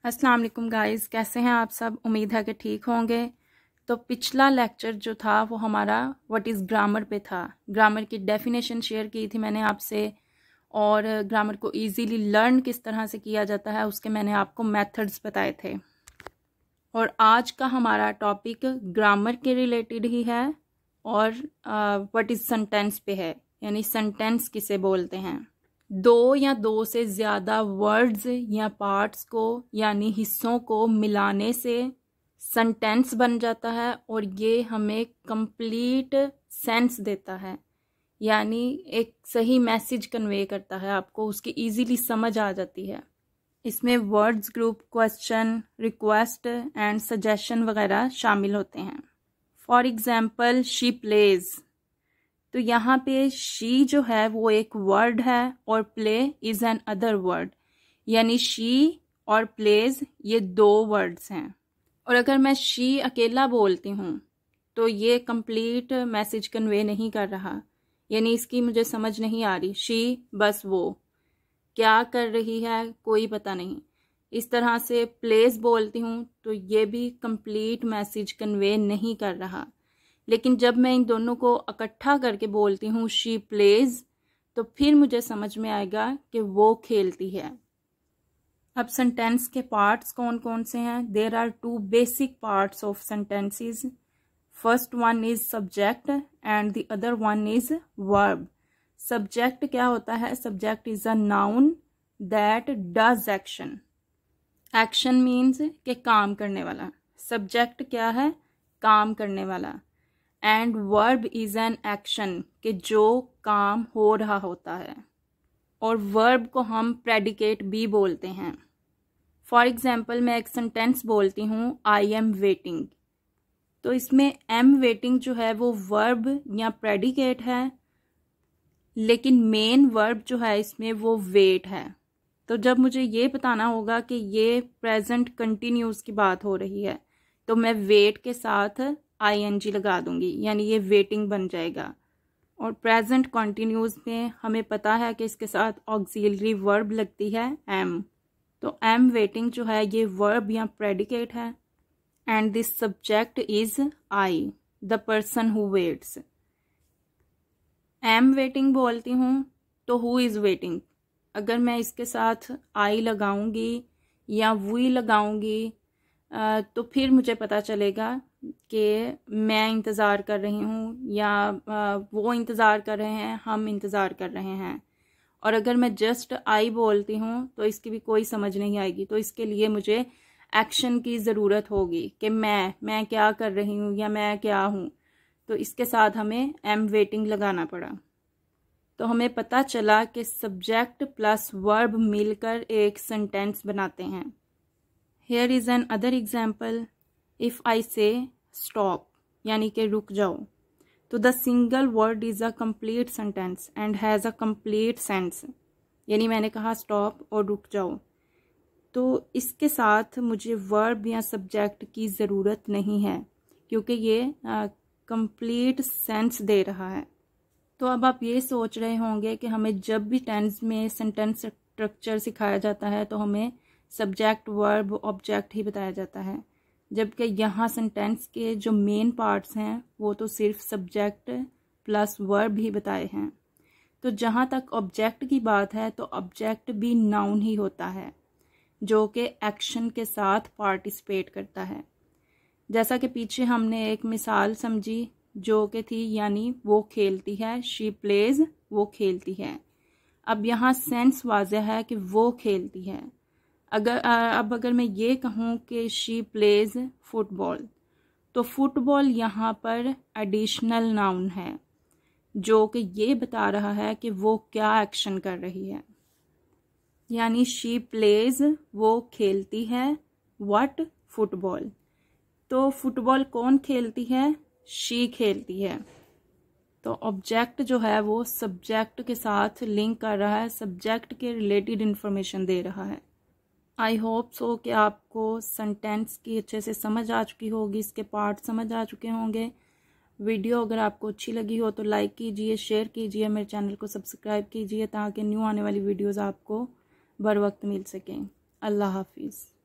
अस्सलाम वालेकुम गाइस, कैसे हैं आप सब। उम्मीद है कि ठीक होंगे। तो पिछला लेक्चर जो था वो हमारा व्हाट इज़ ग्रामर पे था। ग्रामर की डेफिनेशन शेयर की थी मैंने आपसे, और ग्रामर को इजीली लर्न किस तरह से किया जाता है उसके मैंने आपको मेथड्स बताए थे। और आज का हमारा टॉपिक ग्रामर के रिलेटेड ही है और व्हाट इज़ सेंटेंस पे है, यानी सेंटेंस किसे बोलते हैं। दो या दो से ज़्यादा वर्ड्स या पार्ट्स को यानी हिस्सों को मिलाने से सेंटेंस बन जाता है और ये हमें कंप्लीट सेंस देता है, यानी एक सही मैसेज कन्वे करता है आपको, उसकी इजीली समझ आ जाती है। इसमें words group, question, request and suggestion वगैरह शामिल होते हैं। फॉर एग्जाम्पल शी प्लेज, तो यहाँ पे शी जो है वो एक वर्ड है और play is an other word, यानी शी और प्लेज ये दो वर्ड्स हैं। और अगर मैं शी अकेला बोलती हूँ तो ये कंप्लीट मैसेज कन्वे नहीं कर रहा, यानी इसकी मुझे समझ नहीं आ रही। शी बस वो क्या कर रही है कोई पता नहीं। इस तरह से प्लेज बोलती हूँ तो ये भी कंप्लीट मैसेज कन्वे नहीं कर रहा। लेकिन जब मैं इन दोनों को इकट्ठा करके बोलती हूँ शी प्लेज, तो फिर मुझे समझ में आएगा कि वो खेलती है। अब सेंटेंस के पार्ट्स कौन कौन से हैं। There are two basic parts of sentences. First one is subject and the other one is verb. Subject क्या होता है? Subject is a noun that does action. Action means के काम करने वाला। सब्जेक्ट क्या है? काम करने वाला। And verb is an action, के जो काम हो रहा होता है। और वर्ब को हम प्रेडिकेट भी बोलते हैं। फॉर एग्जाम्पल मैं एक सेंटेंस बोलती हूँ आई एम वेटिंग, तो इसमें एम वेटिंग जो है वो वर्ब या प्रेडिकेट है, लेकिन मेन वर्ब जो है इसमें वो वेट है। तो जब मुझे ये बताना होगा कि ये प्रेजेंट कंटिन्यूस की बात हो रही है तो मैं वेट के साथ ING लगा दूंगी, यानी ये वेटिंग बन जाएगा। और प्रेजेंट कंटिन्यूस में हमें पता है कि इसके साथ ऑक्सिलरी वर्ब लगती है एम, तो एम वेटिंग जो है ये वर्ब या प्रेडिकेट है। And this subject is I, the person who waits. Am waiting बोलती हूँ तो हु इज वेटिंग, अगर मैं इसके साथ आई लगाऊंगी या वी लगाऊंगी तो फिर मुझे पता चलेगा कि मैं इंतज़ार कर रही हूँ या वो इंतज़ार कर रहे हैं, हम इंतज़ार कर रहे हैं। और अगर मैं जस्ट आई बोलती हूँ तो इसकी भी कोई समझ नहीं आएगी। तो इसके लिए मुझे एक्शन की ज़रूरत होगी कि मैं क्या कर रही हूँ या मैं क्या हूँ। तो इसके साथ हमें एम वेटिंग लगाना पड़ा। तो हमें पता चला कि सब्जेक्ट प्लस वर्ब मिलकर एक सेंटेंस बनाते हैं। Here is an other example. If I say stop, यानी कि रुक जाओ, तो the single word is a complete sentence and has a complete sense. यानी मैंने कहा stop और रुक जाओ, तो इसके साथ मुझे verb या subject की ज़रूरत नहीं है क्योंकि ये complete sense दे रहा है। तो अब आप ये सोच रहे होंगे कि हमें जब भी टेंस में सेंटेंस स्ट्रक्चर सिखाया जाता है तो हमें सब्जेक्ट वर्ब ऑब्जेक्ट ही बताया जाता है, जबकि यहाँ सेंटेंस के जो मेन पार्ट्स हैं वो तो सिर्फ सब्जेक्ट प्लस वर्ब ही बताए हैं। तो जहाँ तक ऑब्जेक्ट की बात है तो ऑब्जेक्ट भी नाउन ही होता है जो कि एक्शन के साथ पार्टिसिपेट करता है। जैसा कि पीछे हमने एक मिसाल समझी जो कि थी, यानी वो खेलती है, शी प्लेज, वो खेलती है। अब यहाँ सेंस वाज़ह है कि वो खेलती है। अगर मैं ये कहूँ कि शी प्लेज फुटबॉल, तो फुटबॉल यहाँ पर एडिशनल नाउन है जो कि ये बता रहा है कि वो क्या एक्शन कर रही है। यानी शी प्लेज, वो खेलती है, व्हाट? फुटबॉल। तो फुटबॉल कौन खेलती है? शी खेलती है। तो ऑब्जेक्ट जो है वो सब्जेक्ट के साथ लिंक कर रहा है, सब्जेक्ट के रिलेटेड इंफॉर्मेशन दे रहा है। आई होप सो कि आपको सेंटेंस की अच्छे से समझ आ चुकी होगी, इसके पार्ट समझ आ चुके होंगे। वीडियो अगर आपको अच्छी लगी हो तो लाइक कीजिए, शेयर कीजिए, मेरे चैनल को सब्सक्राइब कीजिए ताकि न्यू आने वाली वीडियोस आपको बर वक्त मिल सकें। अल्लाह हाफिज़।